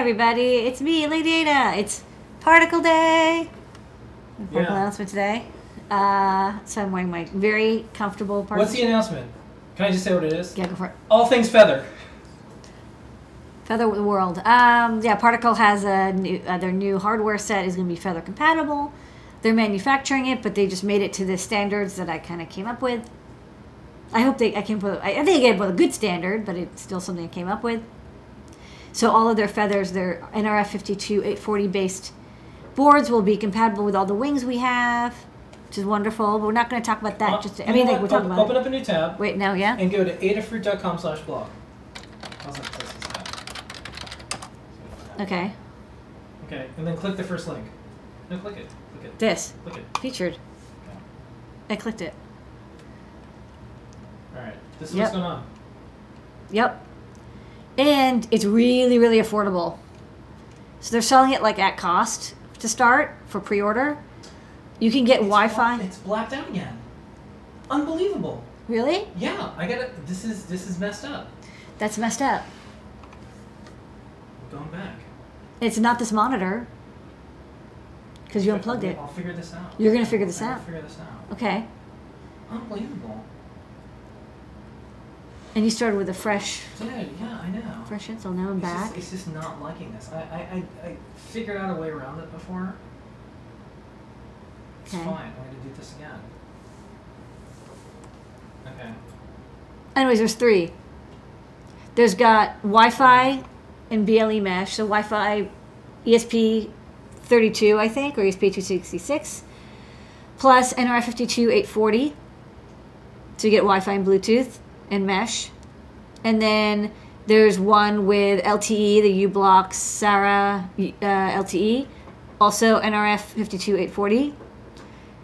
everybody. It's me, Lady Ada. It's Particle Day. Particle announcement today. So I'm wearing my very comfortable particle. What's the announcement? Can I just say what it is? Yeah, go for it. All things feather. Feather the world. Yeah, Particle has a new, their new hardware set is going to be Feather compatible. They're manufacturing it, but they just made it to the standards that I kind of came up with. I hope I think I came up with a good standard, but it's still something I came up with. So all of their feathers, their NRF52840 based boards will be compatible with all the wings we have, which is wonderful. But we're not going to talk about that. We're talking about. Open up a new tab. Wait, no, yeah. And go to adafruit.com/blog. Okay. Okay, and then click the first link. No, click it. Click it. This. Click it. Featured. Okay. I clicked it. All right. This is what's going on. Yep. And it's really, really affordable. So they're selling it like at cost to start for pre-order. You can get Wi-Fi. It's blacked out again. Unbelievable. Really? Yeah, I got it. This is messed up. That's messed up. I'm going back. It's not this monitor. Because you unplugged it. I'll figure this out. You're going to figure this out? I'll figure this out. Okay. Unbelievable. And you started with a fresh... Dude, yeah, I know. Fresh install. Now I'm back. It's just not liking this. I figured out a way around it before. It's fine. I'm going to do this again. Okay. Anyways, there's 3. There's got Wi-Fi and BLE mesh. So Wi-Fi ESP32, I think, or ESP266, plus NRF52840. So you get Wi-Fi and Bluetooth and mesh. And then there's one with LTE, the U-Block Sarah LTE, also NRF52840.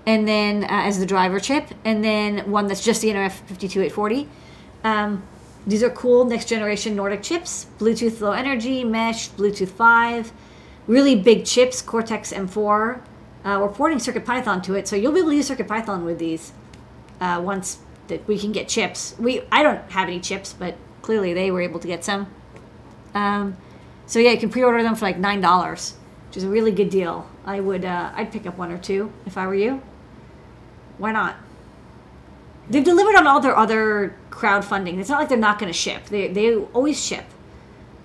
And then as the driver chip, and then one that's just the NRF52840. These are cool next generation Nordic chips, Bluetooth Low Energy, Mesh, Bluetooth 5, really big chips, Cortex M4. We're porting CircuitPython to it, so you'll be able to use CircuitPython with these once that we can get chips. I don't have any chips, but clearly they were able to get some. So yeah, you can pre-order them for like $9, which is a really good deal. I'd pick up 1 or 2 if I were you. Why not? They've delivered on all their other crowdfunding. It's not like they're not going to ship. They always ship.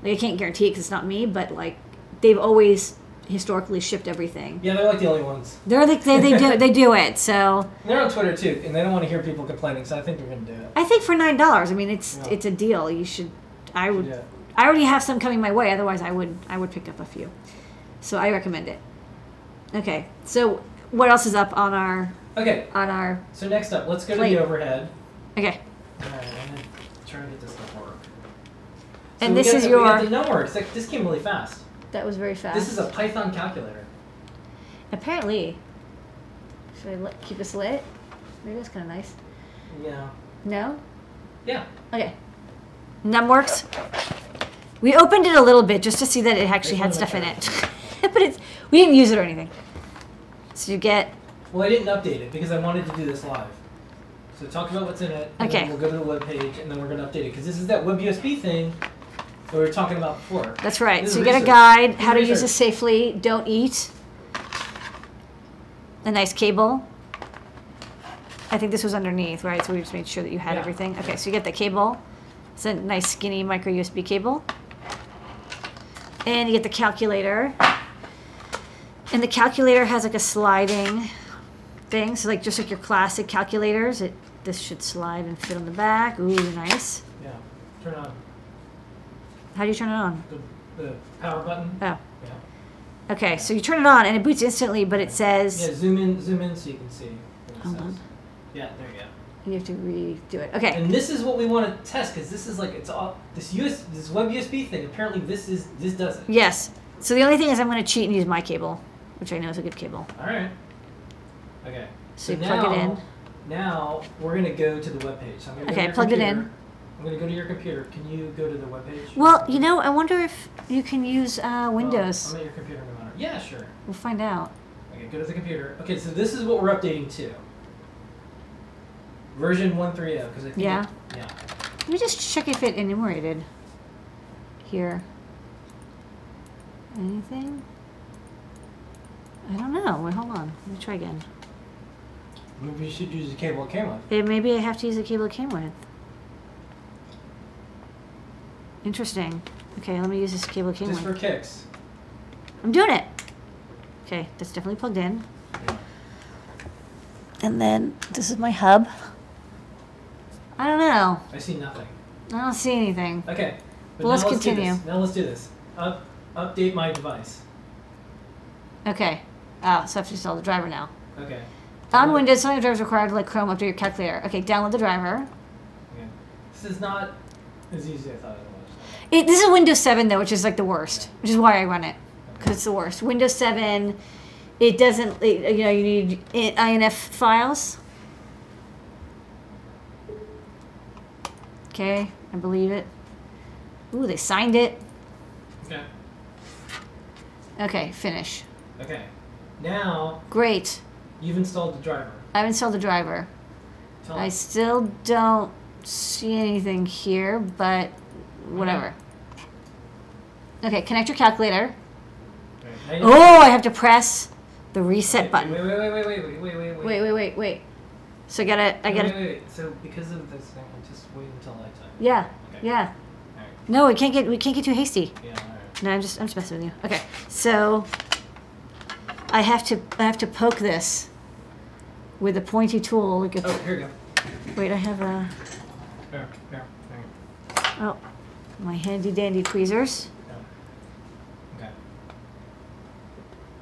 Like, I can't guarantee it because it's not me, but like they've always historically shipped everything. Yeah, they're like the only ones. They do it. So they're on Twitter too, and they don't want to hear people complaining. So I think they're going to do it. I think for $9, I mean it's a deal. You should. I would. Yeah. I already have some coming my way. Otherwise, I would pick up a few. So I recommend it. Okay. So what else is up on our? Okay. On our. So next up, let's go to the overhead. Okay. All right, I'm gonna try to get this to work. So and this is your. We got the numbers. Like, this came really fast. That was very fast. This is a Python calculator. Apparently. Should I keep this lit? Maybe that's kind of nice. Yeah. No? Yeah. Okay. Numworks. We opened it a little bit just to see that it actually had stuff in it. But we didn't use it or anything. So you get... Well, I didn't update it because I wanted to do this live. So talk about what's in it, and then we'll go to the web page, and then we're going to update it. Because this is that WebUSB thing that we were talking about before. That's right. So you get a guide, how to use this safely, don't eat. A nice cable. I think this was underneath, right? So we just made sure that you had everything. Okay, so you get the cable. It's a nice skinny micro USB cable. And you get the calculator. And the calculator has like a sliding thing. So like just like your classic calculators, this should slide and fit on the back. Ooh, nice. Yeah. Turn on. How do you turn it on? The power button. Oh. Yeah. Okay, so you turn it on and it boots instantly, but it says... Yeah, zoom in so you can see what it says. Yeah, there you go. You have to redo it. Okay. And this is what we want to test because this is like this WebUSB thing. Apparently, this does it. Yes. So the only thing is I'm going to cheat and use my cable, which I know is a good cable. All right. Okay. So you plug it in. Now we're going to go to the web page. So I'm going to go to your plugged computer. it in. I'm going to go to your computer. Can you go to the web page? Well, you know, I wonder if you can use Windows. I'm at your computer. Yeah, sure. We'll find out. Okay, go to the computer. Okay, so this is what we're updating to. Version 1.3.0, because I think yeah. Let me just check if it enumerated here. Anything? I don't know. Wait, hold on. Let me try again. Maybe you should use the cable it came with. Maybe I have to use the cable it came with. Interesting. Okay, let me use this cable it came with. Just for kicks. I'm doing it. Okay, that's definitely plugged in. Yeah. And then this is my hub. I don't know. I see nothing. I don't see anything. Okay. But well, let's continue. Now let's do this. Update my device. Okay. So I have to install the driver now. Okay. On Windows, some of the drivers required to let Chrome update your calculator. Okay, download the driver. Okay. This is not as easy as I thought it was. This is Windows 7 though, which is like the worst, which is why I run it, because it's the worst. Windows 7, it doesn't. You know, you need INF files. Okay, I believe it. Ooh, they signed it. Okay. Okay, finish. Okay. Now. Great. You've installed the driver. I've installed the driver. I still don't see anything here, but whatever. Okay, connect your calculator. Okay. Oh, I have to press the reset button. Wait. So I gotta. Wait. So because of this thing, I'll just wait until nighttime. Yeah. Okay. Yeah. All right. No, we can't get too hasty. Yeah. All right. No, I'm just messing with you. Okay, so I have to poke this with a pointy tool. Like Oh, here you go. Wait, I have a. Here. Oh, my handy dandy tweezers. Okay.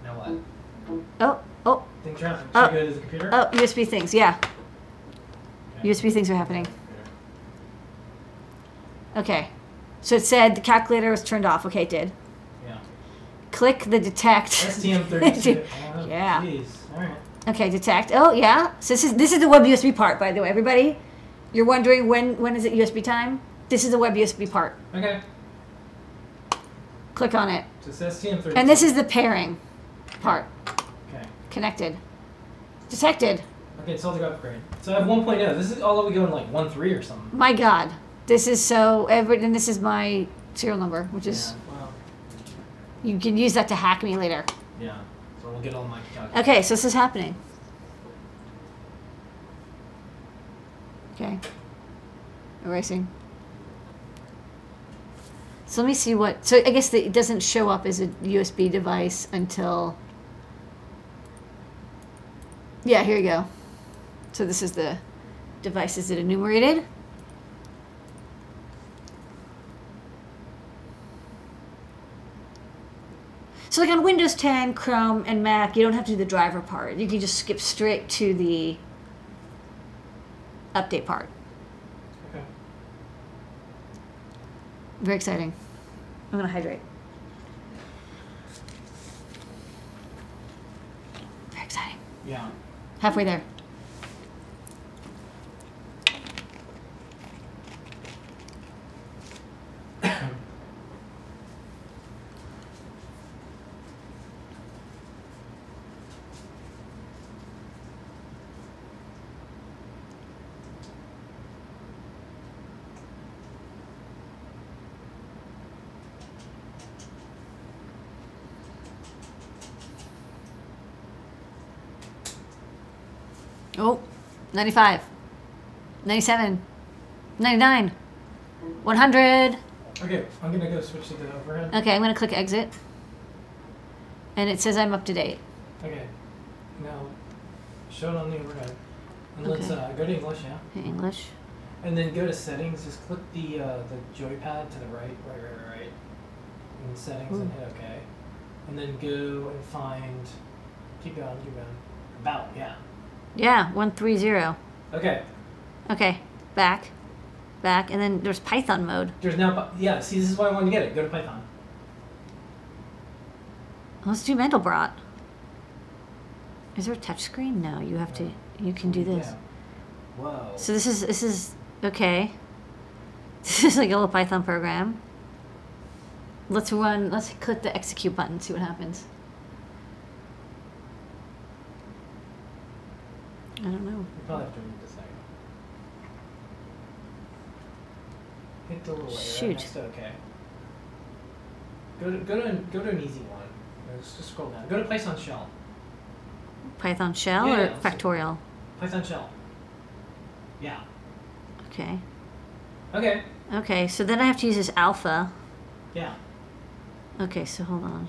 Now what? Oh. Things are happening. Should I go to the computer? Oh, USB things. Yeah. Okay. USB things are happening. Okay. So it said the calculator was turned off. Okay, it did. Yeah. Click the detect. STM32. Yeah. Jeez. All right. Okay, detect. Oh, yeah. So this is the WebUSB part, by the way. Everybody, you're wondering when is it USB time? This is the WebUSB part. Okay. Click on it. So it says STM32. And this is the pairing part. Okay. Connected. Detected. Okay, it's all the upgrade. So I have 1.0. This is all the way going like 1.3 or something. My God. This is so... And this is my serial number, which is... Yeah, well. You can use that to hack me later. Yeah. So we'll get all my calculators. Okay, so this is happening. Okay. Erasing. So let me see what... So I guess it doesn't show up as a USB device until... Yeah, here you go. So this is the devices that enumerated. So like on Windows 10, Chrome, and Mac, you don't have to do the driver part. You can just skip straight to the update part. Okay. Very exciting. I'm going to hydrate. Very exciting. Yeah. Halfway there. Oh, 95, 97, 99, 100. Okay, I'm going to go switch to the overhead. Okay, I'm going to click exit. And it says I'm up to date. Okay. Now, show it on the overhead. And let's Okay. go to English, yeah? English. And then go to settings. Just click the joypad to the right. In settings and hit OK. And then go and find, keep going. About, yeah. Yeah, 130. Okay. Okay, back, and then there's Python mode. There's now, yeah, see, this is why I wanted to get it. Go to Python. Let's do Mandelbrot. Is there a touch screen? No, you have to, you can do this. Yeah. Whoa. So this is, okay. This is like a little Python program. Let's click the execute button, see what happens. I don't know. You probably have to read this thing. Hit the little layer Shoot. next to OK. Go to an easy one. Just scroll down. Go to Python shell. Python shell or factorial? Python shell. Yeah. Okay. Okay. Okay, so then I have to use this alpha. Yeah. Okay, so hold on.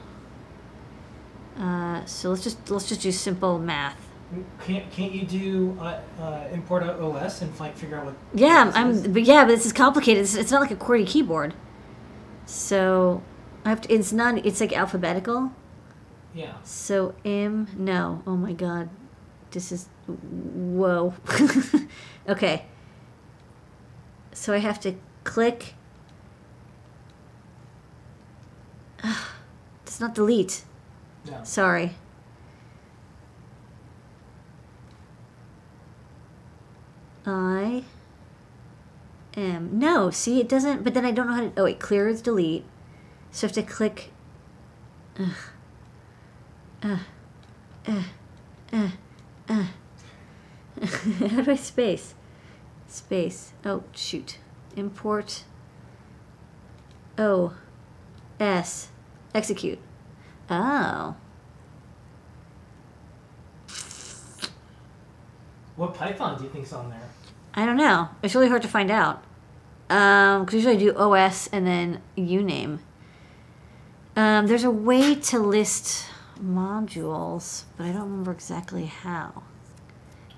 So let's just do simple math. Can't you do import OS and like figure out what? Yeah, but this is complicated. It's not like a QWERTY keyboard. So I have to. It's not. It's like alphabetical. Yeah. So no. Oh my god, this is whoa. Okay. So I have to click. It's not delete. No. Sorry. No, see, it doesn't, but then I don't know how to, oh wait, clear is delete. So I have to click, how do I space? Space, oh shoot, import, OS, execute. Oh. What Python do you think's on there? I don't know. It's really hard to find out. Because usually I do OS and then uname. There's a way to list modules, but I don't remember exactly how.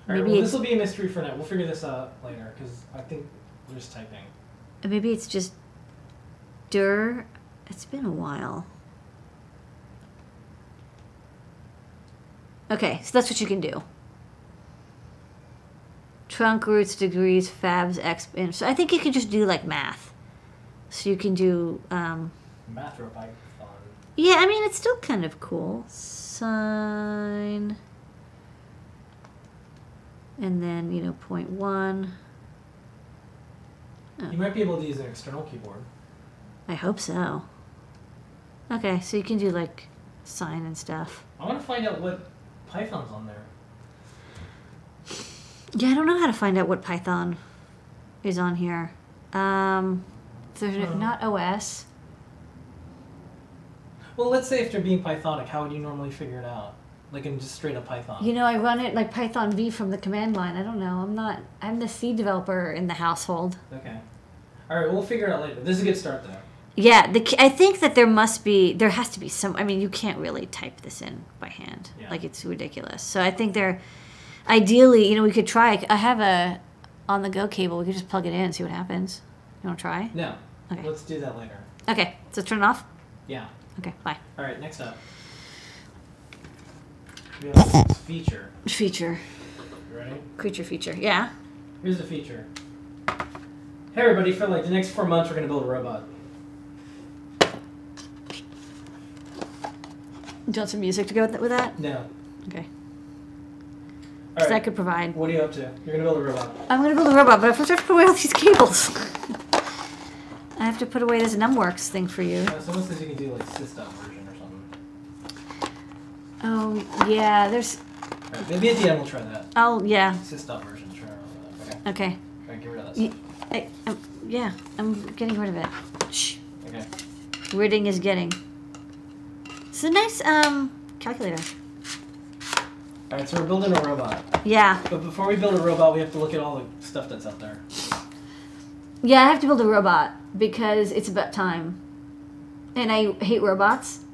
Alright, well, this will be a mystery for now. We'll figure this out later, because I think we're just typing. Maybe it's just dir. It's been a while. Okay, so that's what you can do. Trunk, roots, degrees, fabs, exp. So I think you can just do like math. So you can do. Math or Python. Yeah, I mean, it's still kind of cool. Sine. And then, 0.1. Oh. You might be able to use an external keyboard. I hope so. Okay, so you can do like sine and stuff. I want to find out what Python's on there. Yeah, I don't know how to find out what Python is on here. There's not OS. Well, let's say if they're being Pythonic, how would you normally figure it out? Like in just straight up Python? I run it like Python V from the command line. I don't know. I'm the C developer in the household. Okay. All right, we'll figure it out later. This is a good start, though. Yeah, I think that there has to be some, you can't really type this in by hand. Yeah. Like, it's ridiculous. So I think ideally, we could try, I have a on-the-go cable. We could just plug it in and see what happens. You want to try? No. Okay. Let's do that later. Okay, so turn it off? Yeah. Okay, bye. All right, next up. We have this feature. Feature. You ready? Creature feature, yeah. Here's the feature. Hey everybody, for like the next 4 months we're going to build a robot. Do you want some music to go with that? No. Okay. All right. That could provide. What are you up to? You're going to build a robot. I'm going to build a robot, but first I have to put away all these cables. I have to put away this Numworks thing for you. Someone says you can do like system version or something. Oh, yeah, there's... Right, maybe at the end we'll try that. Oh, yeah. System version, try that. Okay. Okay. All right, get rid of that stuff. Yeah, I'm getting rid of it. Shh. Okay. Ridding is getting. It's a nice calculator. All right, so we're building a robot. Yeah. But before we build a robot, we have to look at all the stuff that's out there. Yeah, I have to build a robot because it's about time. And I hate robots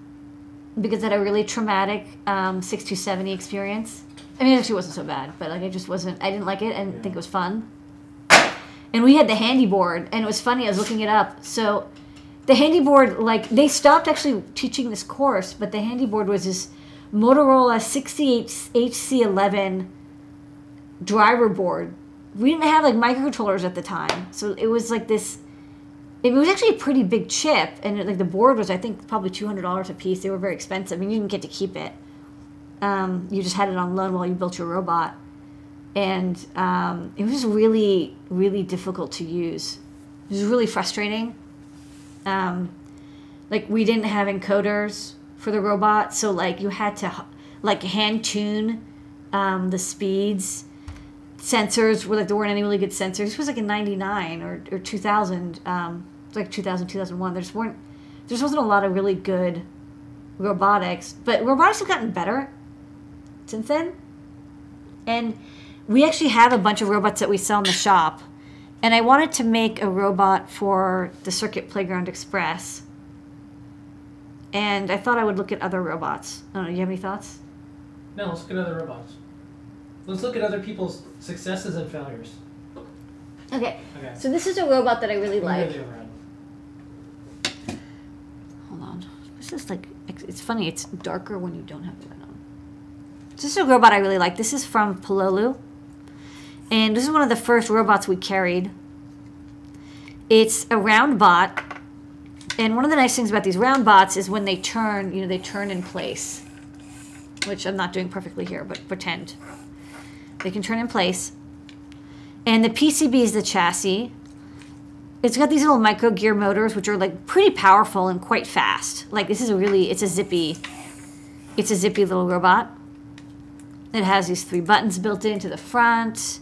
because I had a really traumatic 6270 experience. I mean, it actually wasn't so bad, but like I didn't like it and think it was fun. And we had the handy board, and it was funny, I was looking it up. So the handy board, like, they stopped actually teaching this course, but the handy board was this Motorola 68HC11 driver board. We didn't have, like, microcontrollers at the time. So it was like this, it was actually a pretty big chip, and like the board was, I think, probably $200 a piece. They were very expensive, and you didn't get to keep it. You just had it on loan while you built your robot. And it was just really, really difficult to use. It was really frustrating. Like, we didn't have encoders for the robot, so like you had to like hand tune the speeds. Sensors were like, there weren't any really good sensors. This was like in '99 or 2000, like 2000, 2001. There just weren't There wasn't a lot of really good robotics, but robotics have gotten better since then. And we actually have a bunch of robots that we sell in the shop. And I wanted to make a robot for the Circuit Playground Express. And I thought I would look at other robots. I don't know, you have any thoughts? No, let's look at other robots. Let's look at other people's successes and failures. Okay. Okay. So this is a robot that I really like. Hold on. This is like, it's funny, it's darker when you don't have the light on. This is a robot I really like. This is from Pololu. And this is one of the first robots we carried. It's a round bot. And one of the nice things about these round bots is when they turn, you know, they turn in place. Which I'm not doing perfectly here, but pretend. They can turn in place. And the PCB is the chassis. It's got these little micro gear motors, which are like pretty powerful and quite fast. Like this is a really, it's a zippy little robot. It has these 3 buttons built into the front.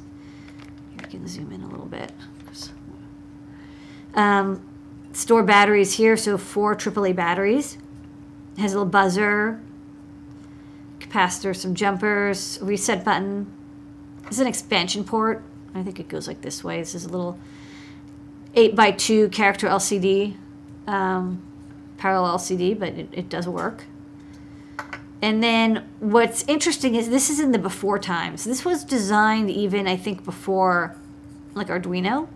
Here, I can zoom in a little bit. Store batteries here, so 4 AAA batteries. It has a little buzzer, capacitor, some jumpers, reset button. This is an expansion port. I think it goes like this way. This is a little 8x2 character LCD, parallel LCD, but it does work. And then what's interesting is this is in the before times. This was designed even, I think, before like Arduino.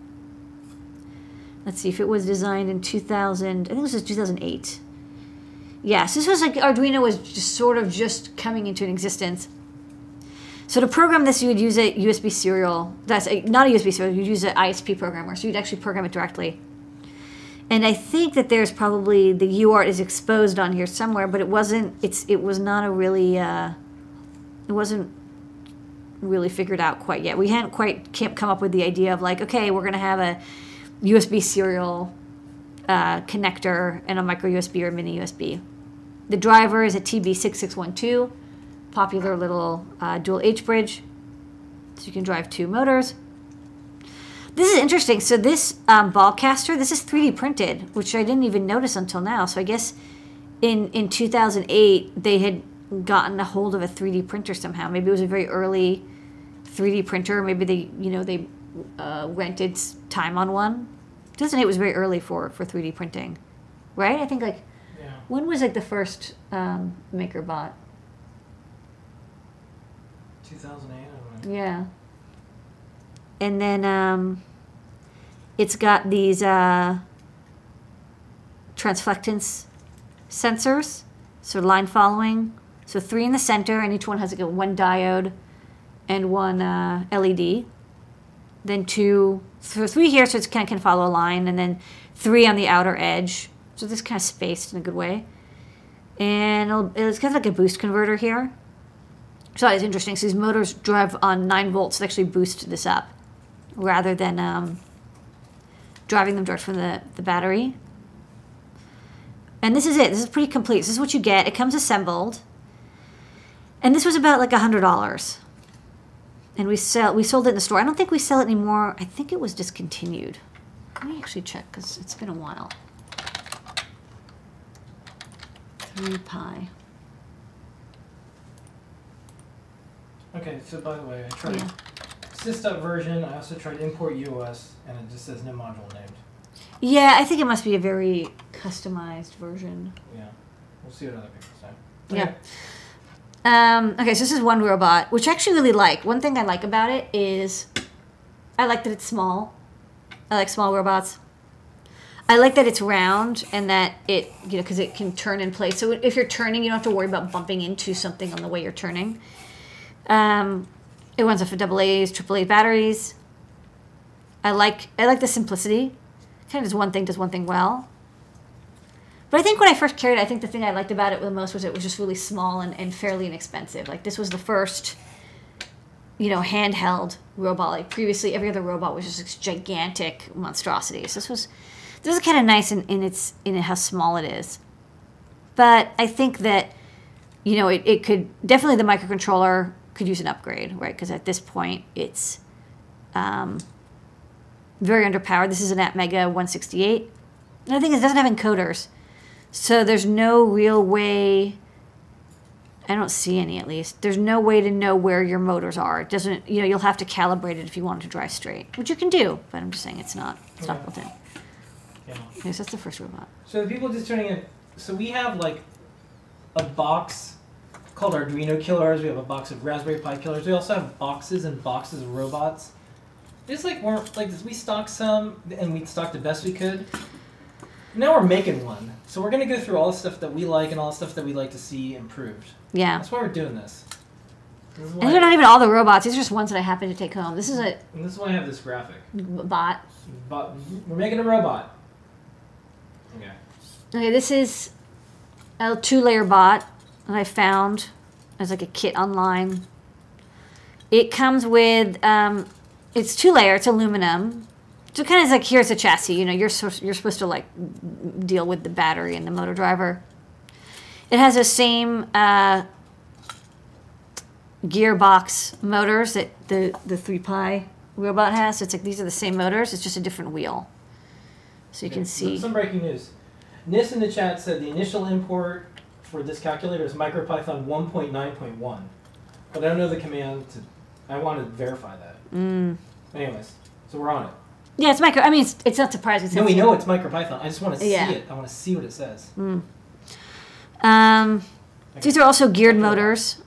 Let's see if it was designed in 2000. I think this was 2008. Yes, this was like Arduino was just sort of just coming into an existence. So to program this, you would use a USB serial. That's not a USB serial. You'd use an ISP programmer. So you'd actually program it directly. And I think that there's probably the UART is exposed on here somewhere, but it wasn't. It was not a really. It wasn't really figured out quite yet. We hadn't quite come up with the idea of like, okay, we're going to have a USB serial connector and a micro USB or mini USB. The driver is a TB6612, popular little dual H bridge, so you can drive 2 motors. This is interesting. So this ball caster, this is 3D printed, which I didn't even notice until now. So I guess in 2008 they had gotten a hold of a 3D printer somehow. Maybe it was a very early 3D printer. Maybe they rented time on one. 2008 was very early for 3D printing, right? I think like, yeah. When was like the first MakerBot? 2008, I don't know. Yeah. And then it's got these transflectance sensors, so line following. So 3 in the center, and each one has like 1 diode and 1 LED. Then 2, so 3 here, so it can follow a line, and then 3 on the outer edge. So this kind of spaced in a good way. And it's kind of like a boost converter here. So it's interesting. So these motors drive on 9 volts to actually boost this up, rather than driving them direct from the battery. And this is it. This is pretty complete. This is what you get. It comes assembled. And this was about like $100. And we sold it in the store. I don't think we sell it anymore. I think it was discontinued. Let me actually check because it's been a while. 3Pi. Okay, so by the way, I tried sys version. I also tried import UOS, and it just says no module named. Yeah, I think it must be a very customized version. Yeah, we'll see what other people say. Okay. Yeah. Okay, so this is one robot, which I actually really like. One thing I like about it is I like that it's small. I like small robots. I like that it's round and that it, because it can turn in place. So if you're turning, you don't have to worry about bumping into something on the way you're turning. It runs off of AA's, AAA batteries. I like the simplicity. Kind of does one thing well. But I think when I first carried it, I think the thing I liked about it the most was it was just really small and fairly inexpensive. Like this was the first, handheld robot. Like previously, every other robot was just this gigantic monstrosities. This was kind of nice in how small it is. But I think that, it could definitely, the microcontroller could use an upgrade, right? Because at this point, it's very underpowered. This is an Atmega 168. And the thing is, it doesn't have encoders. So there's no real way, I don't see any at least, there's no way to know where your motors are. It doesn't, you know, you'll have to calibrate it if you want it to drive straight, which you can do, but I'm just saying it's not built in. Yeah. Okay, so that's the first robot. So the people just tuning in, so we have like a box called Arduino killers. We have a box of Raspberry Pi killers. We also have boxes and boxes of robots. Just like weren't like this, we stocked some and we stocked the best we could. Now we're making one. So we're gonna go through all the stuff that we like and all the stuff that we like to see improved. Yeah. That's why we're doing this. And these are not even all the robots. These are just ones that I happen to take home. This is a... And this is why I have this graphic. Bot. But we're making a robot. Okay. Okay, this is a 2-layer bot that I found as like a kit online. It comes with, it's 2-layer, it's aluminum. So kind of is like, here's a chassis, you know, you're supposed to like deal with the battery and the motor driver. It has the same gearbox motors that the 3Pi robot has. So it's like, these are the same motors, it's just a different wheel. So you can see. Some breaking news. Nis in the chat said the initial import for this calculator is MicroPython 1.9.1. But I don't know the command to, I want to verify that. Anyways, so we're on it. Yeah, it's micro. I mean, it's not surprising. No, we know it's MicroPython. I just want to see it. I want to see what it says. These are also geared motors,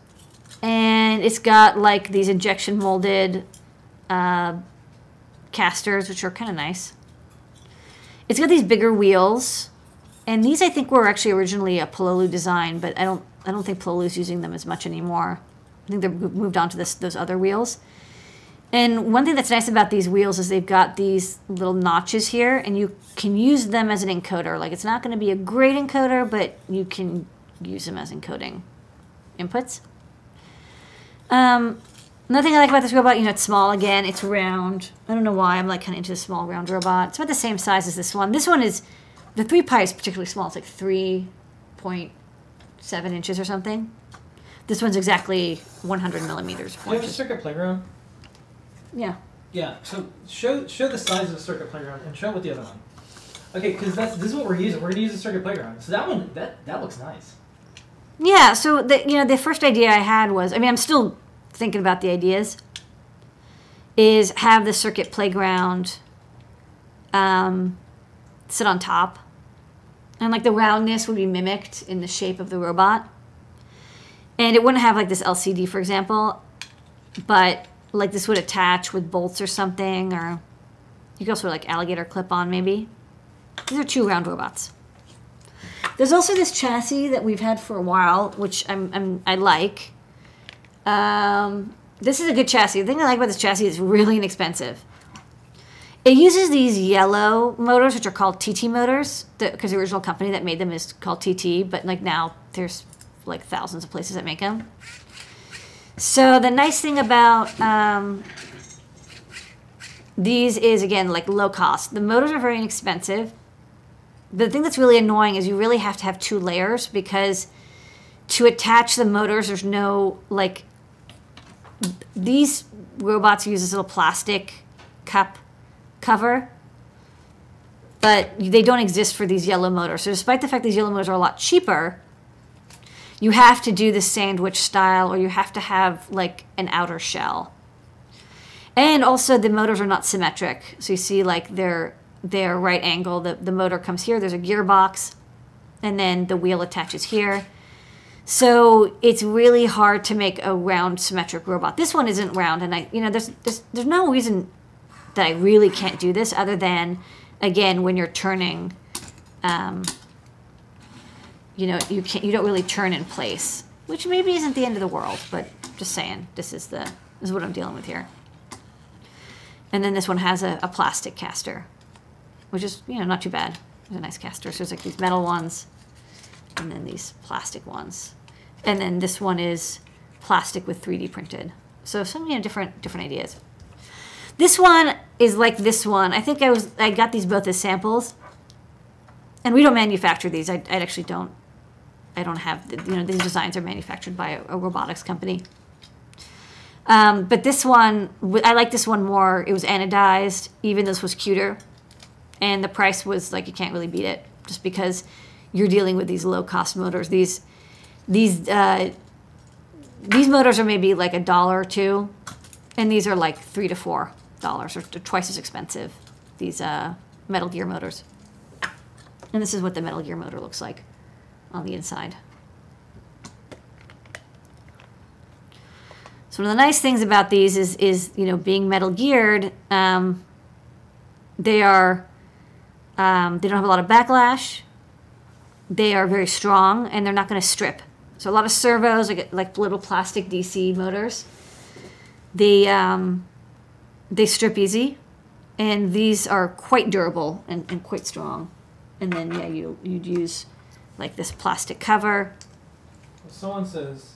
and it's got like these injection molded casters, which are kind of nice. It's got these bigger wheels, and these I think were actually originally a Pololu design, but I don't think Pololu's using them as much anymore. I think they've moved on to those other wheels. And one thing that's nice about these wheels is they've got these little notches here, and you can use them as an encoder. Like, it's not going to be a great encoder, but you can use them as encoding inputs. Another thing I like about this robot, you know, it's small again. It's round. I don't know why. I'm like kind of into a small round robot. It's about the same size as this one. This one is, the 3Pi is particularly small. It's like 3.7 inches or something. This one's exactly 100 millimeters. Do you have a circuit playground? Yeah. Yeah. So show the size of the circuit playground and show it with the other one. Okay, because this is what we're using. We're gonna use the circuit playground. So that one that looks nice. Yeah. So the first idea I had was, I mean, I'm still thinking about the ideas. Is have the circuit playground sit on top, and like the roundness would be mimicked in the shape of the robot, and it wouldn't have like this LCD, for example, but like this would attach with bolts or something, or you could also like alligator clip on maybe. These are 2 round robots. There's also this chassis that we've had for a while, which I like. This is a good chassis. The thing I like about this chassis is really inexpensive. It uses these yellow motors, which are called TT motors, because the original company that made them is called TT, but like now there's like thousands of places that make them. So the nice thing about these is, again, like low cost. The motors are very inexpensive. The thing that's really annoying is you really have to have 2 layers, because to attach the motors, there's no, like, these robots use this little plastic cup cover, but they don't exist for these yellow motors. So despite the fact these yellow motors are a lot cheaper, you have to do the sandwich style, or you have to have like an outer shell. And also the motors are not symmetric. So you see like they're right angle. The motor comes here, there's a gearbox, and then the wheel attaches here. So it's really hard to make a round symmetric robot. This one isn't round, and there's no reason that I really can't do this other than, again, when you're turning, you don't really turn in place, which maybe isn't the end of the world, but just saying, this is what I'm dealing with here. And then this one has a plastic caster, which is, not too bad. It's a nice caster. So there's like these metal ones, and then these plastic ones. And then this one is plastic with 3D printed. So some, different ideas. This one is like this one. I think I got these both as samples. And we don't manufacture these. I actually don't. I don't have, these designs are manufactured by a robotics company. But this one, I like this one more. It was anodized, even though this was cuter. And the price was like, you can't really beat it, just because you're dealing with these low-cost motors. These motors are maybe like $1 or $2, and these are like $3 to $4, or twice as expensive. These Metal Gear motors. And this is what the Metal Gear motor looks like on the inside. So one of the nice things about these is you know, being metal geared, they don't have a lot of backlash. They are very strong, and they're not going to strip. So a lot of servos, like little plastic DC motors, they strip easy, and these are quite durable and quite strong. And then yeah, you'd use like this plastic cover. Someone says,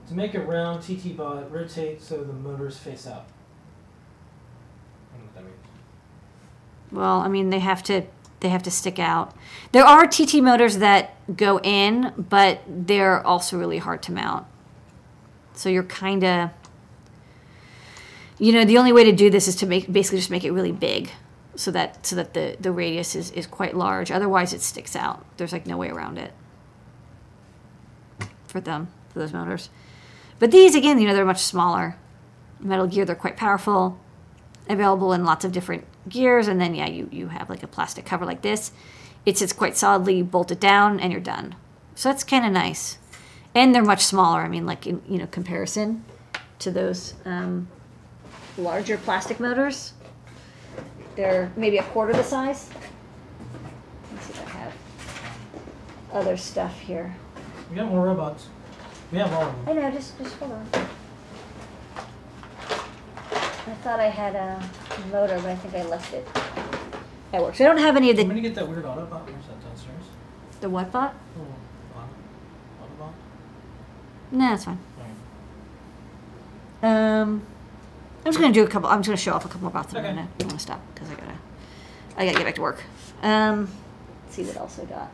to make a round TT bot, rotate so the motors face out. I don't know what that means. Well, I mean, they have to stick out. There are TT motors that go in, but they're also really hard to mount. So you're kind of, you know, the only way to do this is to basically just make it really big, so that the radius is quite large. Otherwise, it sticks out. There's like no way around it for those motors. But these, again, you know, they're much smaller. Metal Gear, they're quite powerful, available in lots of different gears, and then yeah, you have like a plastic cover like this. It sits quite solidly, you bolt it down, and you're done. So that's kind of nice. And they're much smaller. I mean, like in, you know, comparison to those larger plastic motors. They're maybe 1/4 the size. Let's see if I have other stuff here. We got more robots. We have all of them. I know, just hold on. I thought I had a motor, but I think I left it at work. So I don't have any of the... I'm going to get that weird Autobot. Where's that, downstairs? The what bot? Oh, Autobot? No, that's fine. Right. I'm just going to do a couple... I'm just going to show off a couple more bots. Okay. I'm going to stop because I gotta get back to work. Let's see what else I got.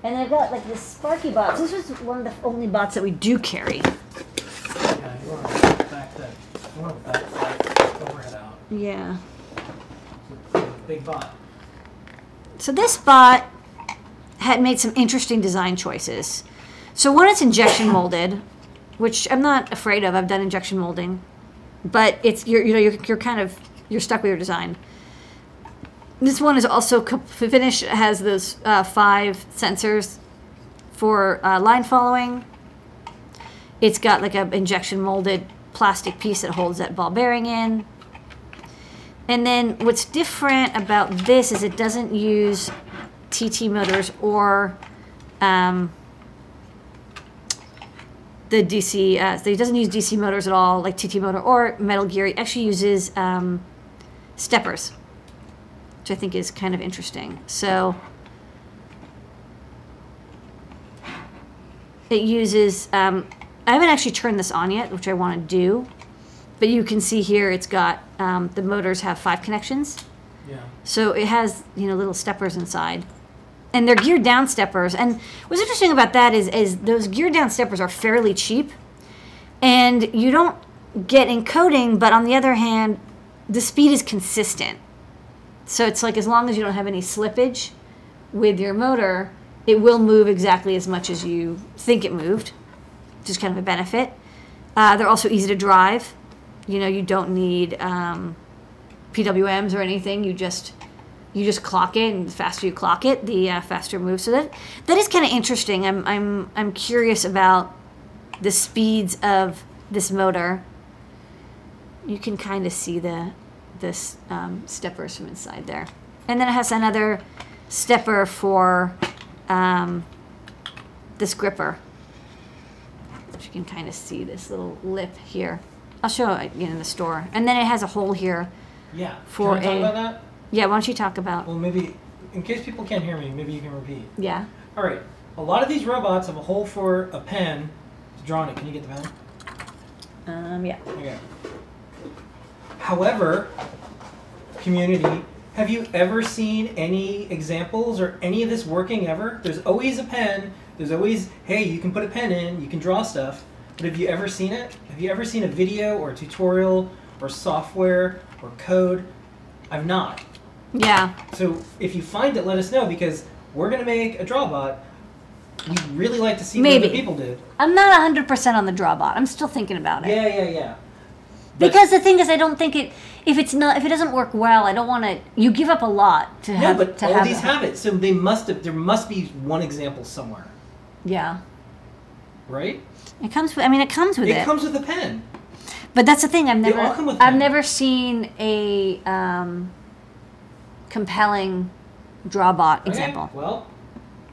And I've got like the Sparky bots. This was one of the only bots that we do carry. Yeah, you want to back that overhead out. Yeah. Big bot. So this bot had made some interesting design choices. So one, it's injection molded, which I'm not afraid of. I've done injection molding, but it's you're kind of stuck with your design. This one is also finished. It has those 5 sensors for line following. It's got like an injection molded plastic piece that holds that ball bearing in. And then what's different about this is it doesn't use TT motors or the DC. So it doesn't use DC motors at all, like TT motor or Metal Gear. It actually uses steppers, which I think is kind of interesting. So it uses, I haven't actually turned this on yet, which I want to do, but you can see here it's got, the motors have 5 connections. Yeah. So it has, you know, little steppers inside. And they're geared down steppers. And what's interesting about that is those geared down steppers are fairly cheap. And you don't get encoding, but on the other hand, the speed is consistent. So it's like as long as you don't have any slippage with your motor, it will move exactly as much as you think it moved, which is kind of a benefit. They're also easy to drive. You know, you don't need PWMs or anything. You just clock it, and the faster you clock it, the faster it moves. So that is kind of interesting. I'm curious about the speeds of this motor. You can kind of see this steppers from inside there, and then it has another stepper for this gripper, which you can kind of see this little lip here. I'll show it in the store, and then it has a hole here. Yeah. For Can I talk about that? Yeah, why don't you talk about? Well, maybe in case people can't hear me, maybe you can repeat. Yeah. All right. A lot of these robots have a hole for a pen to draw on it. Can you get the pen? Yeah. Okay. However, community, have you ever seen any examples or any of this working ever? There's always a pen. There's always, hey, you can put a pen in, you can draw stuff. But have you ever seen it? Have you ever seen a video or a tutorial or software or code? I've not. Yeah. So if you find it, let us know, because we're going to make a drawbot. We'd really like to see Maybe. what other people did. I'm not 100% on the drawbot. I'm still thinking about it. Yeah. Because the thing is, I don't think if it doesn't work well, I don't want to. You give up a lot to have. No, but to all have these have it, so there must be one example somewhere. Yeah. Right? It comes with. I mean, it comes with it. It comes with a pen. But that's the thing. They all come with I've pen. never seen a compelling drawbot example. Well,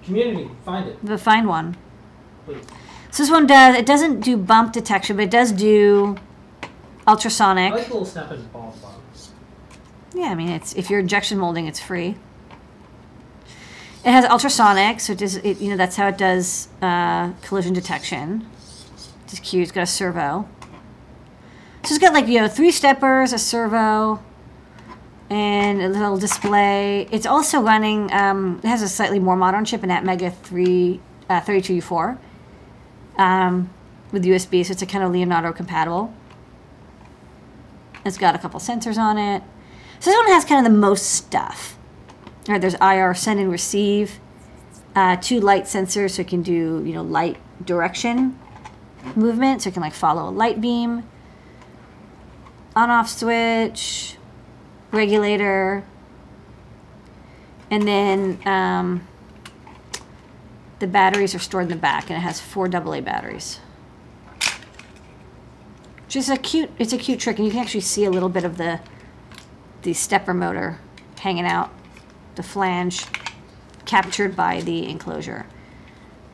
community, find it. But find one. Please. So this one doesn't do bump detection, but it does do ultrasonic. I like the little snap as ball bump. Yeah, I mean, if you're injection molding, it's free. It has ultrasonic, so that's how it does collision detection. Which is cute. It's got a servo. So it's got 3 steppers, a servo, and a little display. It's also running. It has a slightly more modern chip, an Atmega 32U4 with USB, so it's a kind of Leonardo compatible. It's got a couple sensors on it. So this one has kind of the most stuff. All right, there's IR send and receive, 2 light sensors, so it can do light direction movement, so it can follow a light beam. On-off switch, regulator, and then the batteries are stored in the back, and it has 4 AA batteries. Which is it's a cute trick, and you can actually see a little bit of the stepper motor hanging out, the flange captured by the enclosure.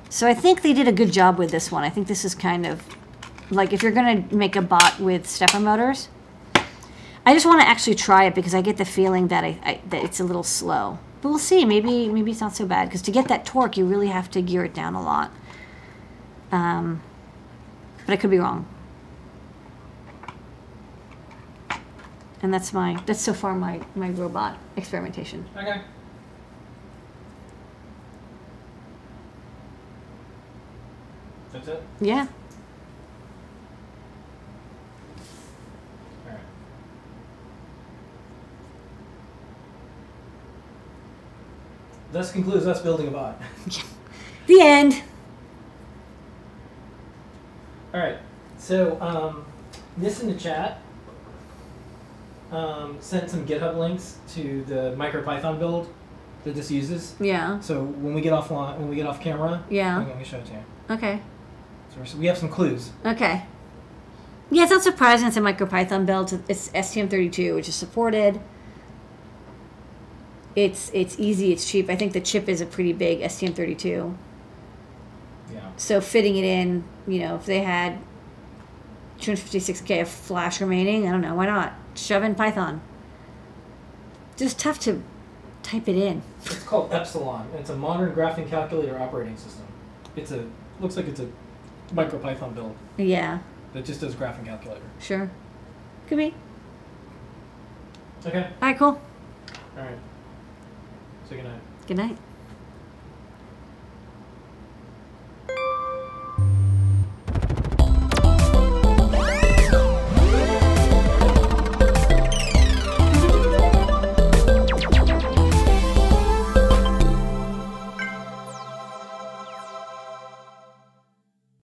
So I think they did a good job with this one. I think this is kind of if you're going to make a bot with stepper motors, I just want to actually try it because I get the feeling that that it's a little slow. But we'll see. Maybe it's not so bad, because to get that torque, you really have to gear it down a lot. But I could be wrong. And that's so far my robot experimentation. Okay. That's it? Yeah. Alright. Thus concludes us building a bot. The end. Alright, so this in the chat sent some GitHub links to the MicroPython build that this uses. Yeah. So when we get off camera, Yeah. I'm going to show it to you. Okay. So we have some clues. Okay. Yeah, it's not surprising it's a MicroPython build. It's STM32, which is supported. It's easy, it's cheap. I think the chip is a pretty big STM32. Yeah. So fitting it in, if they had 256K of flash remaining, I don't know, why not? Shove in Python. Just tough to type it in. It's called Epsilon, and it's a modern graphing calculator operating system. Looks like it's a MicroPython build. Yeah. That just does graphing calculator. Sure. Could be. Okay. All right, cool. All right. So good night. Good night.